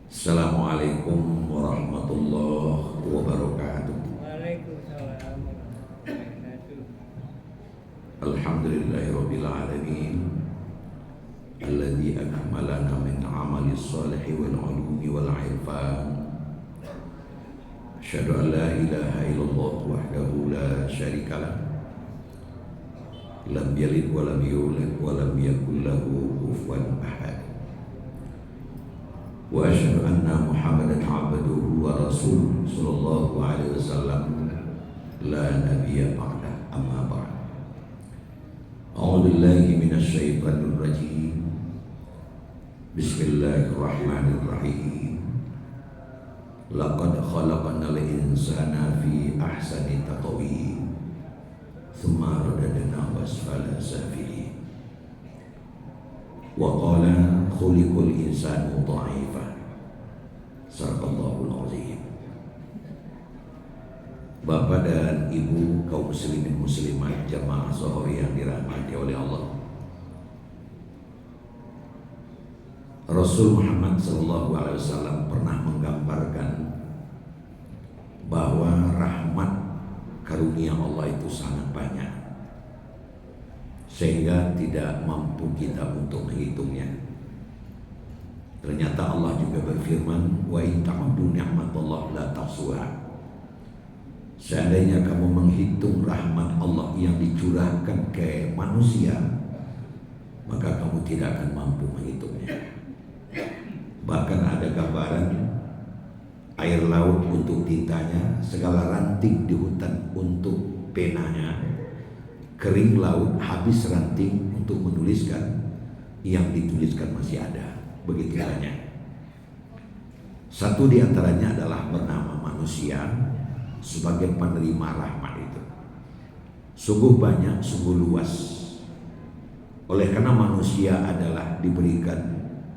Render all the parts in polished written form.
Assalamualaikum warahmatullahi wabarakatuh. Waalaikumsalam warahmatullahi wabarakatuh. Alhamdulillahirabbil alamin alladzi akmalana min amali shalihi wal ulumi wal irfan. Asyhadu an la ilaha illallah wahdahu la syarikalah. Lam yalid wa lam yulad wa lam yakul lahu kufuwan ahad. Wa asyhadu anna Muhammadan abduhu wa rasuluhu sallallahu alaihi wasallam la nabiyya ba'da amma ba'd. A'udzu billahi minasy syaithanir rajim. Bismillahirrahmanirrahim. Laqad khalaqnal insana fi ahsani taqwim. Tsumma radadnahu asfala safilin. Wa qala khuliqal insanu dha'ifa. Sadaqallahul azim. Bapak dan Ibu kaum muslimin muslimat jamaah zuhur yang dirahmati oleh Allah. Rasul Muhammad SAW pernah menggambarkan bahwa rahmat karunia Allah itu sangat banyak, sehingga tidak mampu kita untuk menghitungnya. Ternyata Allah juga berfirman, wa in ta'uddu ni'matallahi la tuhsuha. Seandainya kamu menghitung rahmat Allah yang dicurahkan ke manusia, maka kamu tidak akan mampu menghitungnya. Bahkan ada gambaran air laut untuk tintanya, segala ranting di hutan untuk penanya, kering laut habis ranting untuk menuliskan, yang dituliskan masih ada. Begitu banyak. Satu di antaranya adalah bernama manusia sebagai penerima rahmat itu. Sungguh banyak, sungguh luas. Oleh karena manusia adalah diberikan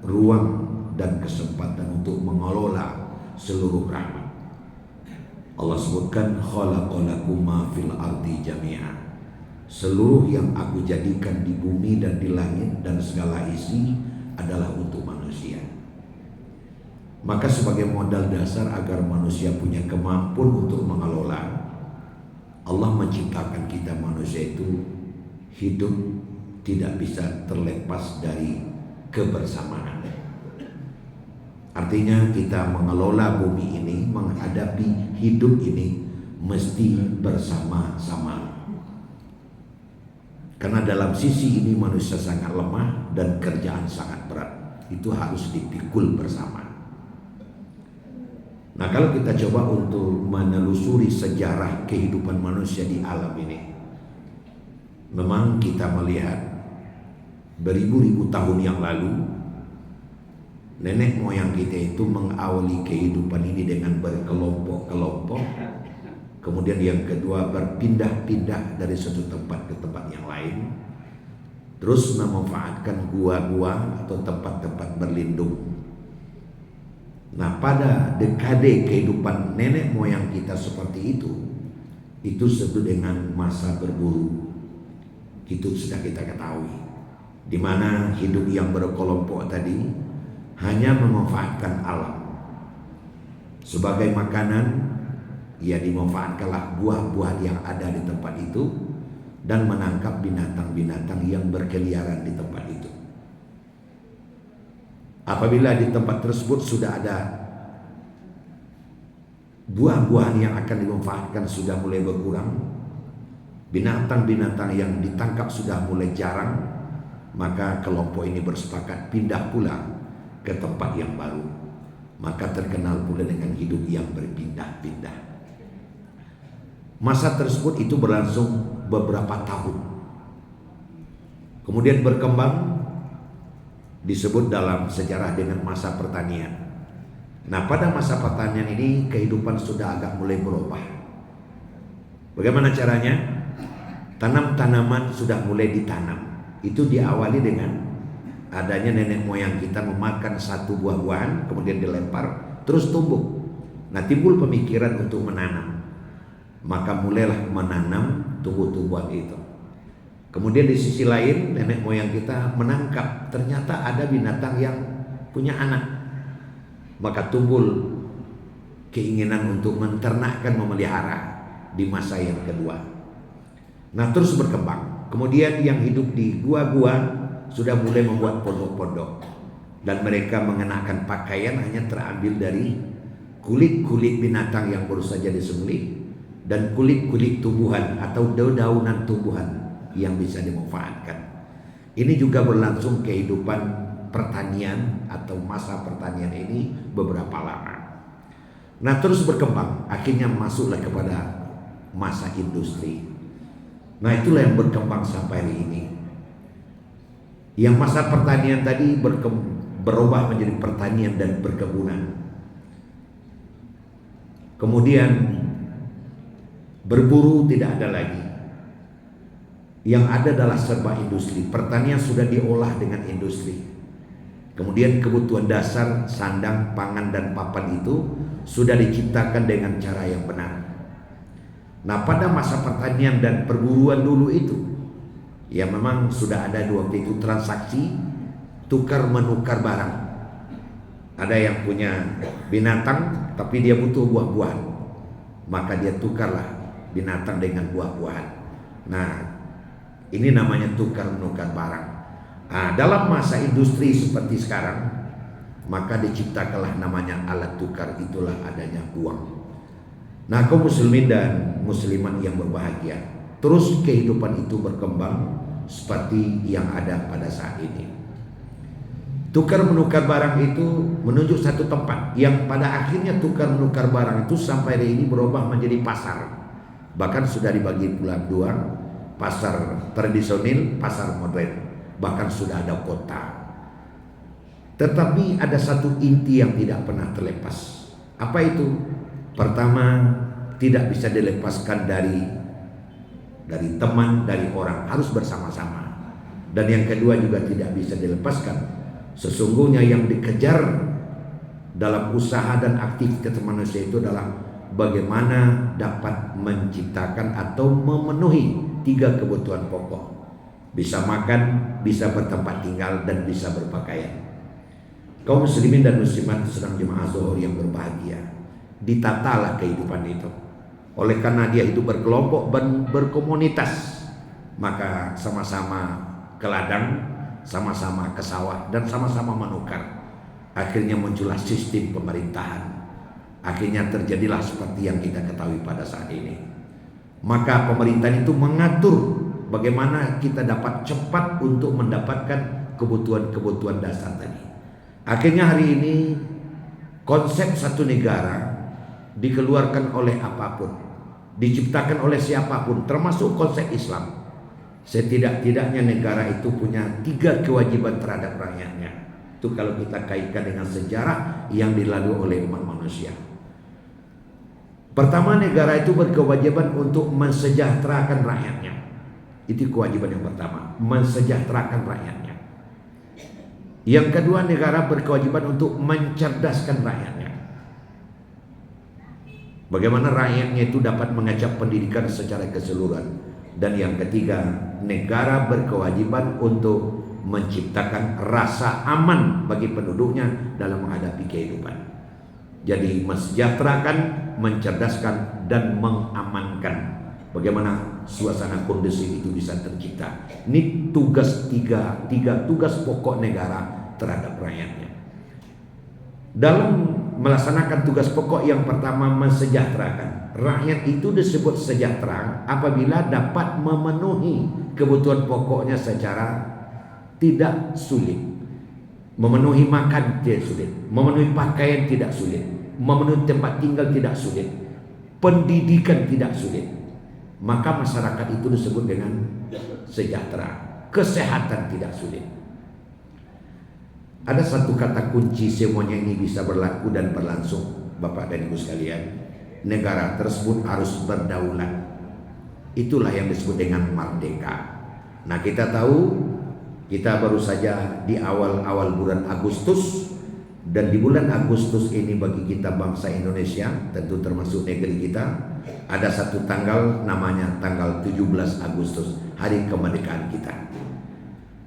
ruang dan kesempatan untuk mengelola seluruh rahmat. Allah sebutkan khalaqalakum ma fil ardi jami'an. Seluruh yang aku jadikan di bumi dan di langit dan segala isi adalah untuk manusia. Maka sebagai modal dasar agar manusia punya kemampuan untuk mengelola, Allah menciptakan kita manusia itu hidup tidak bisa terlepas dari kebersamaan. Artinya kita mengelola bumi ini, menghadapi hidup ini mesti bersama-sama. Karena dalam sisi ini manusia sangat lemah dan kerjaan sangat berat. Itu harus dipikul bersama. Nah, kalau kita coba untuk menelusuri sejarah kehidupan manusia di alam ini, memang kita melihat beribu-ribu tahun yang lalu nenek moyang kita itu mengawali kehidupan ini dengan berkelompok-kelompok. Kemudian yang kedua berpindah-pindah dari satu tempat ke tempat yang lain, terus memanfaatkan gua-gua atau tempat-tempat berlindung. Nah, pada dekade kehidupan nenek moyang kita seperti itu disebut dengan masa berburu. Itu sudah kita ketahui, di mana hidup yang berkelompok tadi hanya memanfaatkan alam sebagai makanan. Ya, dimanfaatkanlah buah-buah yang ada di tempat itu dan menangkap binatang-binatang yang berkeliaran di tempat itu. Apabila di tempat tersebut sudah ada buah-buahan yang akan dimanfaatkan sudah mulai berkurang, binatang-binatang yang ditangkap sudah mulai jarang, maka kelompok ini bersepakat pindah pula ke tempat yang baru. Maka terkenal pula dengan hidup yang berpindah-pindah. Masa tersebut itu berlangsung beberapa tahun. Kemudian berkembang, disebut dalam sejarah dengan masa pertanian. Nah, pada masa pertanian ini kehidupan sudah agak mulai berubah. Bagaimana caranya? Tanam-tanaman sudah mulai ditanam. Itu diawali dengan adanya nenek moyang kita memakan satu buah-buahan, kemudian dilempar, terus tumbuh. Nah, timbul pemikiran untuk menanam. Maka mulailah menanam tumbuh-tumbuhan itu. Kemudian di sisi lain nenek moyang kita menangkap ternyata ada binatang yang punya anak. maka timbul keinginan untuk menternakkan, memelihara di masa yang kedua. Nah, terus berkembang. Kemudian yang hidup di gua-gua sudah mulai membuat pondok-pondok, dan mereka mengenakan pakaian hanya terambil dari kulit-kulit binatang yang baru saja disembelih dan kulit-kulit tumbuhan atau daun-daunan tumbuhan yang bisa dimanfaatkan. Ini juga berlangsung kehidupan pertanian atau masa pertanian ini beberapa lama. Nah, terus berkembang, akhirnya masuklah kepada masa industri. Nah, itulah yang berkembang sampai hari ini. Yang masa pertanian tadi berubah menjadi pertanian dan perkebunan. Kemudian berburu tidak ada lagi. Yang ada adalah serba industri. Pertanian sudah diolah dengan industri. Kemudian kebutuhan dasar sandang, pangan, dan papan itu sudah diciptakan dengan cara yang benar. Nah, pada masa pertanian dan perburuan dulu itu, ya memang sudah ada dua waktu itu transaksi tukar menukar barang. Ada yang punya binatang tapi dia butuh buah-buahan, maka dia tukarlah binatang dengan buah-buahan. Nah, ini namanya tukar menukar barang. Nah, dalam masa industri seperti sekarang, maka diciptakanlah namanya alat tukar, itulah adanya uang. Nah, kaum muslimin dan muslimat yang berbahagia, terus kehidupan itu berkembang seperti yang ada pada saat ini. Tukar menukar barang itu menunjuk satu tempat yang pada akhirnya tukar menukar barang itu sampai hari ini berubah menjadi pasar. Bahkan sudah dibagi pula dua, pasar tradisional, pasar modern, bahkan sudah ada kota. Tetapi ada satu inti yang tidak pernah terlepas. Apa itu? Pertama, tidak bisa dilepaskan dari teman, dari orang, harus bersama-sama. Dan yang kedua juga tidak bisa dilepaskan. Sesungguhnya yang dikejar dalam usaha dan aktivitas manusia itu adalah bagaimana dapat menciptakan atau memenuhi 3 kebutuhan pokok. Bisa makan, bisa bertempat tinggal, dan bisa berpakaian. Kaum muslimin dan muslimat sedang jemaah zuhur yang berbahagia, ditatalah kehidupan itu. Oleh karena dia hidup berkelompok dan berkomunitas, maka sama-sama ke ladang, sama-sama ke sawah, dan sama-sama menukar. Akhirnya muncullah sistem pemerintahan. Akhirnya terjadilah seperti yang kita ketahui pada saat ini. Maka pemerintahan itu mengatur bagaimana kita dapat cepat untuk mendapatkan kebutuhan-kebutuhan dasar tadi. Akhirnya hari ini konsep satu negara dikeluarkan oleh apapun, diciptakan oleh siapapun, termasuk konsep Islam. Setidak-tidaknya negara itu punya 3 kewajiban terhadap rakyatnya. Itu kalau kita kaitkan dengan sejarah yang dilalui oleh umat manusia. Pertama, negara itu berkewajiban untuk mensejahterakan rakyatnya. Itu kewajiban yang pertama, mensejahterakan rakyatnya. Yang kedua, negara berkewajiban untuk mencerdaskan rakyatnya. Bagaimana rakyatnya itu dapat mengajak pendidikan secara keseluruhan. Dan yang ketiga, negara berkewajiban untuk menciptakan rasa aman bagi penduduknya dalam menghadapi kehidupan. Jadi mensejahterakan, mencerdaskan, dan mengamankan. Bagaimana suasana kondusif itu bisa tercipta. Ini tugas tiga tugas pokok negara terhadap rakyatnya. Dalam melaksanakan tugas pokok yang pertama, mensejahterakan. Rakyat itu disebut sejahtera apabila dapat memenuhi kebutuhan pokoknya secara tidak sulit. Memenuhi makan tidak sulit, memenuhi pakaian tidak sulit, memenuhi tempat tinggal tidak sulit, pendidikan tidak sulit. Maka masyarakat itu disebut dengan sejahtera. Kesehatan tidak sulit. Ada satu kata kunci semuanya ini bisa berlaku dan berlangsung, Bapak dan Ibu sekalian. Negara tersebut harus berdaulat. Itulah yang disebut dengan merdeka. Nah, kita tahu kita baru saja di awal-awal bulan Agustus, dan di bulan Agustus ini bagi kita bangsa Indonesia, tentu termasuk negeri kita, ada satu tanggal namanya tanggal 17 Agustus, hari kemerdekaan kita.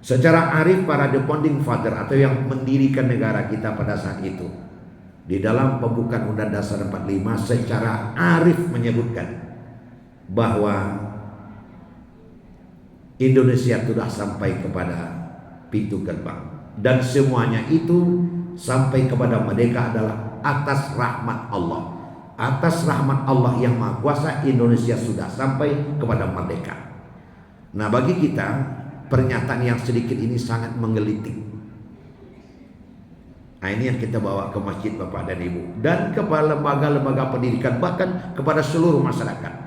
Secara arif para the founding father atau yang mendirikan negara kita pada saat itu, di dalam pembukaan Undang-Undang Dasar 45 secara arif menyebutkan bahwa Indonesia sudah sampai kepada pintu gerbang, dan semuanya itu sampai kepada merdeka adalah atas rahmat Allah. Atas rahmat Allah yang Maha Kuasa, Indonesia sudah sampai kepada merdeka. Nah, bagi kita pernyataan yang sedikit ini sangat menggelitik. Nah, ini yang kita bawa ke masjid Bapak dan Ibu, dan kepada lembaga-lembaga pendidikan, bahkan kepada seluruh masyarakat.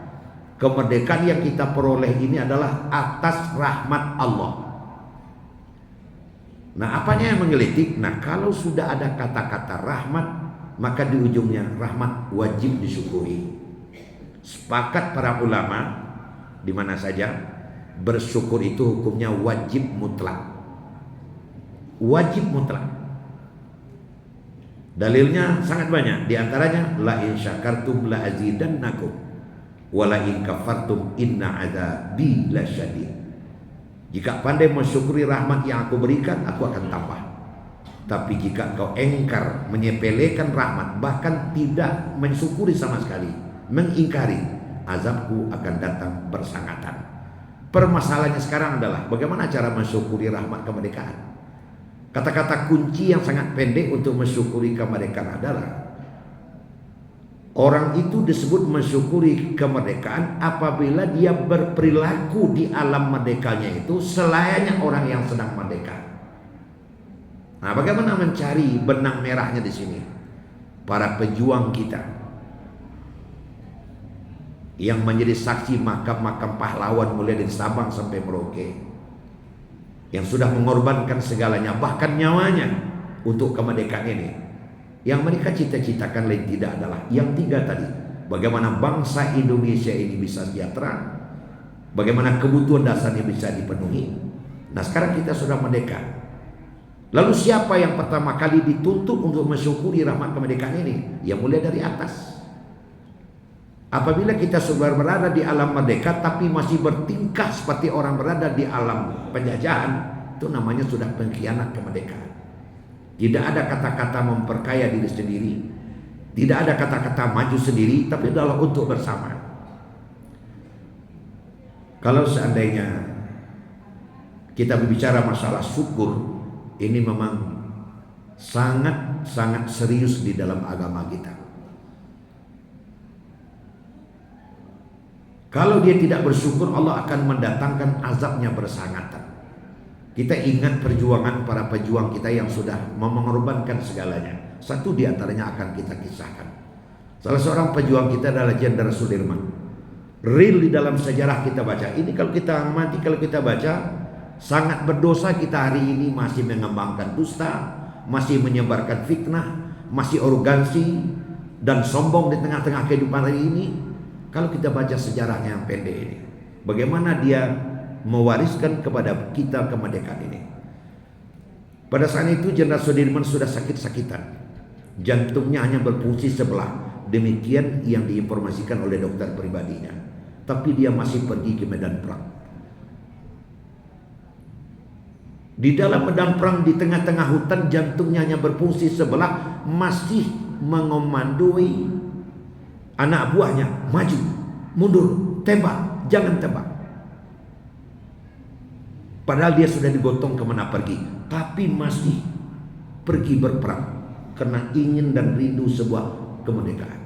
Kemerdekaan yang kita peroleh ini adalah atas rahmat Allah. Nah, apanya yang menggelitik? Nah, kalau sudah ada kata-kata rahmat, maka di ujungnya rahmat wajib disyukuri. Sepakat para ulama di mana saja, bersyukur itu hukumnya wajib mutlak. Wajib mutlak. Dalilnya sangat banyak. Di antaranya la in syakartum la azidannakum wa la in kafartum inna adzabi lasyadid. Jika pandai mensyukuri rahmat yang aku berikan, aku akan tambah. Tapi jika kau engkar, menyepelekan rahmat, bahkan tidak mensyukuri sama sekali, mengingkari, azabku akan datang bersangatan. Permasalahannya sekarang adalah bagaimana cara mensyukuri rahmat kemerdekaan. Kata-kata kunci yang sangat pendek untuk mensyukuri kemerdekaan adalah orang itu disebut mensyukuri kemerdekaan apabila dia berperilaku di alam merdekanya itu selayaknya orang yang sedang merdeka. Nah, bagaimana mencari benang merahnya di sini? Para pejuang kita yang menjadi saksi makam-makam pahlawan mulai dari Sabang sampai Merauke, yang sudah mengorbankan segalanya, bahkan nyawanya untuk kemerdekaan ini. Yang mereka cita-citakan lain tidak adalah yang tiga tadi. Bagaimana bangsa Indonesia ini bisa sejahtera, bagaimana kebutuhan dasarnya bisa dipenuhi. Nah, sekarang kita sudah merdeka. Lalu siapa yang pertama kali dituntut untuk mensyukuri rahmat kemerdekaan ini? Ya mulai dari atas. Apabila kita sudah berada di alam merdeka tapi masih bertingkah seperti orang berada di alam penjajahan, itu namanya sudah pengkhianat kemerdekaan. Tidak ada kata-kata memperkaya diri sendiri, tidak ada kata-kata maju sendiri, tapi adalah untuk bersama. Kalau seandainya kita berbicara masalah syukur, ini memang sangat-sangat serius di dalam agama kita. Kalau dia tidak bersyukur, Allah akan mendatangkan azabnya bersangatan. Kita ingat perjuangan para pejuang kita yang sudah mengorbankan segalanya. Satu di antaranya akan kita kisahkan. Salah seorang pejuang kita adalah Jenderal Sudirman. Real di dalam sejarah kita baca. Ini kalau kita amati, kalau kita baca, sangat berdosa kita hari ini masih mengembangkan dusta, masih menyebarkan fitnah, masih arogansi dan sombong di tengah-tengah kehidupan hari ini. Kalau kita baca sejarahnya yang pendek ini, bagaimana dia mewariskan kepada kita kemerdekaan ini. Pada saat itu Jenderal Sudirman sudah sakit-sakitan, jantungnya hanya berfungsi sebelah. Demikian yang diinformasikan oleh dokter pribadinya. Tapi dia masih pergi ke medan perang. Di dalam medan perang, di tengah-tengah hutan, jantungnya hanya berfungsi sebelah, masih mengomandoi anak buahnya, maju, mundur, tembak, jangan tembak. Padahal dia sudah digotong kemana pergi, tapi masih pergi berperang karena ingin dan rindu sebuah kemerdekaan.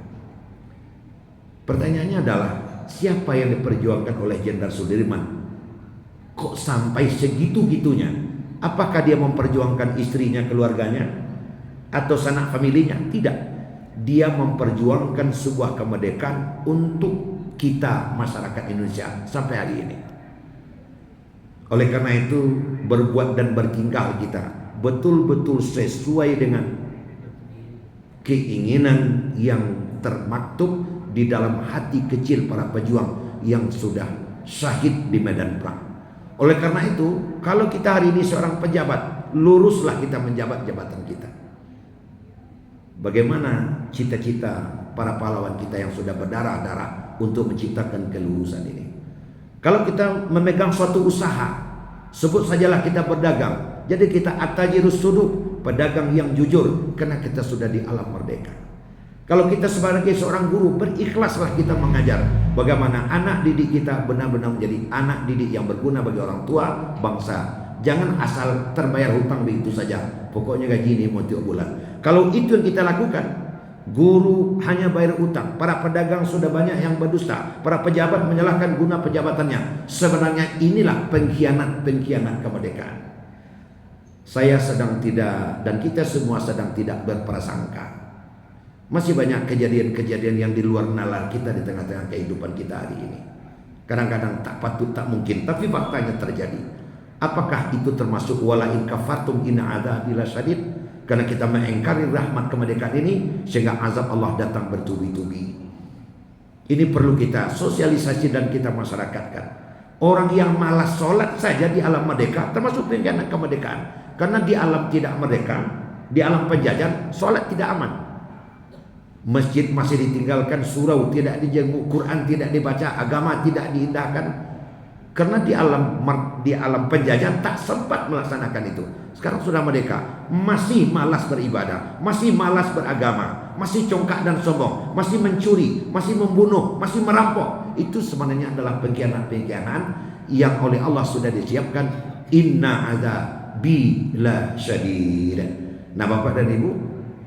Pertanyaannya adalah, siapa yang diperjuangkan oleh Jenderal Sudirman? Kok sampai segitu-gitunya? Apakah dia memperjuangkan istrinya, keluarganya, atau sanak familinya? Tidak. Dia memperjuangkan sebuah kemerdekaan untuk kita masyarakat Indonesia sampai hari ini. Oleh karena itu, berbuat dan bertingkah kita betul-betul sesuai dengan keinginan yang termaktub di dalam hati kecil para pejuang yang sudah syahid di medan perang. Oleh karena itu, kalau kita hari ini seorang pejabat, luruslah kita menjabat jabatan kita. Bagaimana cita-cita para pahlawan kita yang sudah berdarah-darah untuk menciptakan kelurusan ini? Kalau kita memegang suatu usaha, sebut sajalah kita berdagang, jadi kita atajirus suduk, pedagang yang jujur, karena kita sudah di alam merdeka. Kalau kita sebagai seorang guru, berikhlaslah kita mengajar bagaimana anak didik kita benar-benar menjadi anak didik yang berguna bagi orang tua, bangsa. Jangan asal terbayar hutang begitu saja, pokoknya gaji ini mau tiap bulan. Kalau itu yang kita lakukan, guru hanya bayar utang, para pedagang sudah banyak yang berdusta, para pejabat menyalahkan guna pejabatannya. Sebenarnya inilah pengkhianat kemerdekaan. Saya sedang tidak, dan kita semua sedang tidak berprasangka. Masih banyak kejadian-kejadian yang di luar nalar kita di tengah-tengah kehidupan kita hari ini. Kadang-kadang tak patut, tak mungkin, tapi faktanya terjadi. Apakah itu termasuk wala in kafartum inna adzabi lasyadid? Karena kita mengingkari rahmat kemerdekaan ini, sehingga azab Allah datang bertubi-tubi. Ini perlu kita sosialisasi dan kita masyarakatkan. Orang yang malas sholat saja di alam merdeka termasuk pengkhianat kemerdekaan. Karena di alam tidak merdeka, di alam penjajahan, sholat tidak aman. Masjid masih ditinggalkan, surau tidak dijenguk, Quran tidak dibaca, agama tidak diindahkan. Karena di alam penjajahan tak sempat melaksanakan itu. Sekarang sudah merdeka, masih malas beribadah, masih malas beragama, masih congkak dan sombong, masih mencuri, masih membunuh, masih merampok. Itu sebenarnya adalah pengkhianat-pengkhianat yang oleh Allah sudah disiapkan. Inna adzabi lasyadid. Nah, Bapak dan Ibu,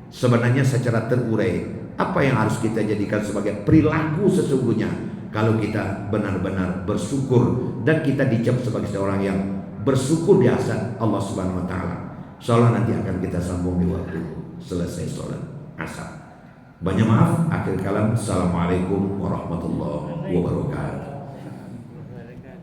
sebenarnya secara terurai, apa yang harus kita jadikan sebagai perilaku sesungguhnya kalau kita benar-benar bersyukur dan kita dicap sebagai seorang yang bersyukur di atas Allah Subhanahu wa taala. Insyaallah nanti akan kita sambung di waktu selesai sholat asar. Banyak maaf, akhir kalam. Assalamualaikum warahmatullahi wabarakatuh.